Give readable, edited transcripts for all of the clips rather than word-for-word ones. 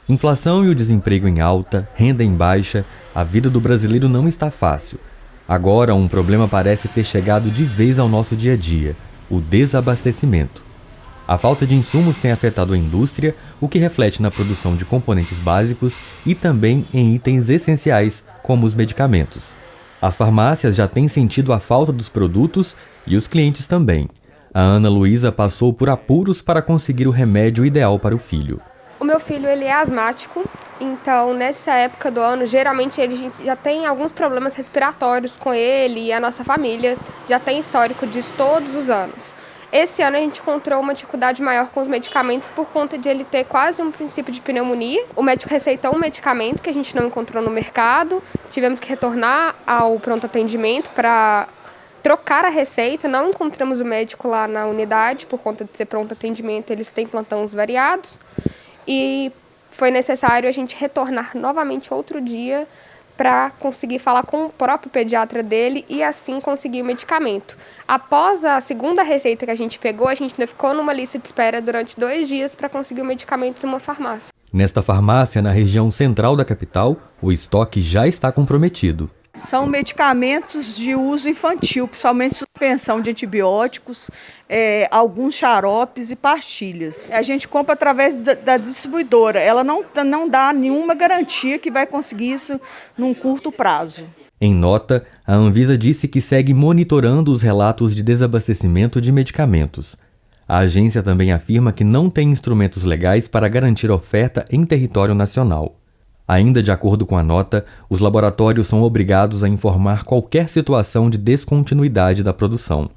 Inflação e o desemprego em alta, renda em baixa, a vida do brasileiro não está fácil. Agora, um problema parece ter chegado de vez ao nosso dia a dia: o desabastecimento. A falta de insumos tem afetado a indústria, o que reflete na produção de componentes básicos e também em itens essenciais, como os medicamentos. As farmácias já têm sentido a falta dos produtos e os clientes também. A Ana Luísa passou por apuros para conseguir o remédio ideal para o filho. O meu filho, ele é asmático, então nessa época do ano, geralmente a gente já tem alguns problemas respiratórios com ele e a nossa família já tem histórico disso todos os anos. Esse ano a gente encontrou uma dificuldade maior com os medicamentos por conta de ele ter quase um princípio de pneumonia. O médico receitou um medicamento que a gente não encontrou no mercado, tivemos que retornar ao pronto atendimento para trocar a receita, não encontramos o médico lá na unidade, por conta de ser pronto atendimento, eles têm plantões variados. E foi necessário a gente retornar novamente outro dia para conseguir falar com o próprio pediatra dele e assim conseguir o medicamento. Após a segunda receita que a gente pegou, a gente ainda ficou numa lista de espera durante 2 dias para conseguir o medicamento numa farmácia. Nesta farmácia, na região central da capital, o estoque já está comprometido. São medicamentos de uso infantil, principalmente suspensão de antibióticos, alguns xaropes e pastilhas. A gente compra através da distribuidora, ela não dá nenhuma garantia que vai conseguir isso num curto prazo. Em nota, a Anvisa disse que segue monitorando os relatos de desabastecimento de medicamentos. A agência também afirma que não tem instrumentos legais para garantir oferta em território nacional. Ainda de acordo com a nota, os laboratórios são obrigados a informar qualquer situação de descontinuidade da produção.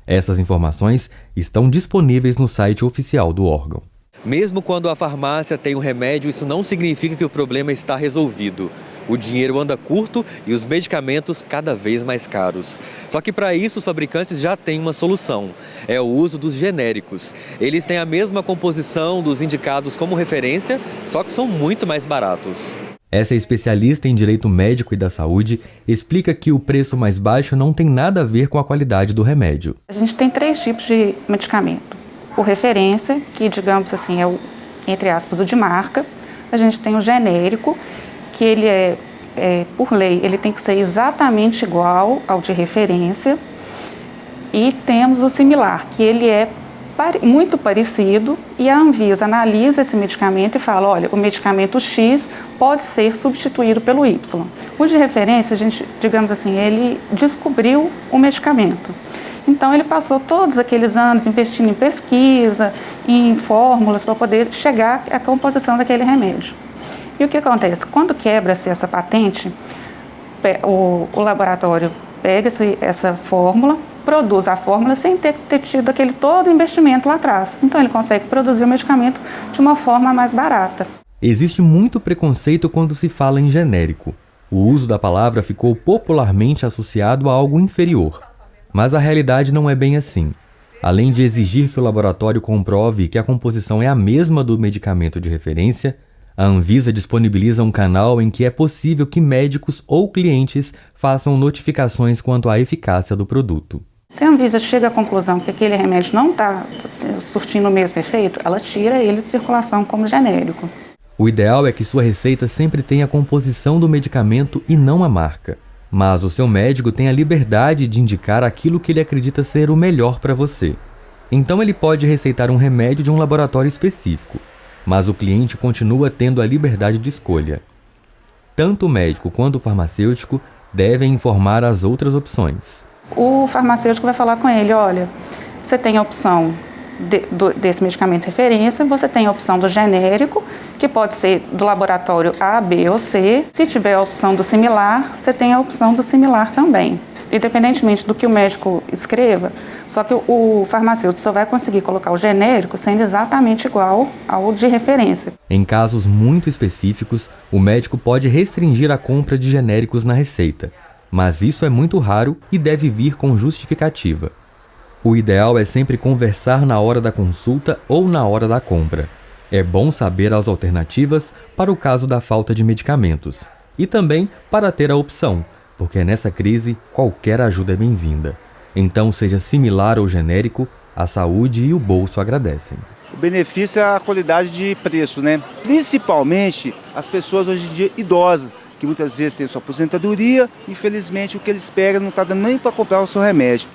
Essas informações estão disponíveis no site oficial do órgão. Mesmo quando a farmácia tem um remédio, isso não significa que o problema está resolvido. O dinheiro anda curto e os medicamentos cada vez mais caros. Só que para isso os fabricantes já têm uma solução: é o uso dos genéricos. Eles têm a mesma composição dos indicados como referência, só que são muito mais baratos. Essa especialista em direito médico e da saúde explica que o preço mais baixo não tem nada a ver com a qualidade do remédio. A gente tem 3 tipos de medicamento. O referência, que digamos assim é o, entre aspas, o de marca. A gente tem o genérico, que ele por lei, ele tem que ser exatamente igual ao de referência. E temos o similar, que ele é muito parecido, e a Anvisa analisa esse medicamento e fala: olha, o medicamento X pode ser substituído pelo Y. O de referência, a gente, digamos assim, ele descobriu o medicamento. Então ele passou todos aqueles anos investindo em pesquisa, em fórmulas para poder chegar à composição daquele remédio. E o que acontece? Quando quebra-se essa patente, o laboratório pega essa fórmula, produz a fórmula sem ter tido aquele todo investimento lá atrás. Então ele consegue produzir o medicamento de uma forma mais barata. Existe muito preconceito quando se fala em genérico. O uso da palavra ficou popularmente associado a algo inferior. Mas a realidade não é bem assim. Além de exigir que o laboratório comprove que a composição é a mesma do medicamento de referência, a Anvisa disponibiliza um canal em que é possível que médicos ou clientes façam notificações quanto à eficácia do produto. Se a Anvisa chega à conclusão que aquele remédio não está surtindo o mesmo efeito, ela tira ele de circulação como genérico. O ideal é que sua receita sempre tenha a composição do medicamento e não a marca. Mas o seu médico tem a liberdade de indicar aquilo que ele acredita ser o melhor para você. Então ele pode receitar um remédio de um laboratório específico, mas o cliente continua tendo a liberdade de escolha. Tanto o médico quanto o farmacêutico devem informar as outras opções. O farmacêutico vai falar com ele: olha, você tem a opção desse medicamento de referência, você tem a opção do genérico, que pode ser do laboratório A, B ou C. Se tiver a opção do similar, você tem a opção do similar também. Independentemente do que o médico escreva, só que o farmacêutico só vai conseguir colocar o genérico sendo exatamente igual ao de referência. Em casos muito específicos, o médico pode restringir a compra de genéricos na receita, mas isso é muito raro e deve vir com justificativa. O ideal é sempre conversar na hora da consulta ou na hora da compra. É bom saber as alternativas para o caso da falta de medicamentos e também para ter a opção, porque nessa crise qualquer ajuda é bem-vinda. Então, seja similar ou genérico, a saúde e o bolso agradecem. O benefício é a qualidade de preço, né? Principalmente as pessoas hoje em dia idosas, que muitas vezes têm sua aposentadoria, infelizmente o que eles pegam não está dando nem para comprar o seu remédio.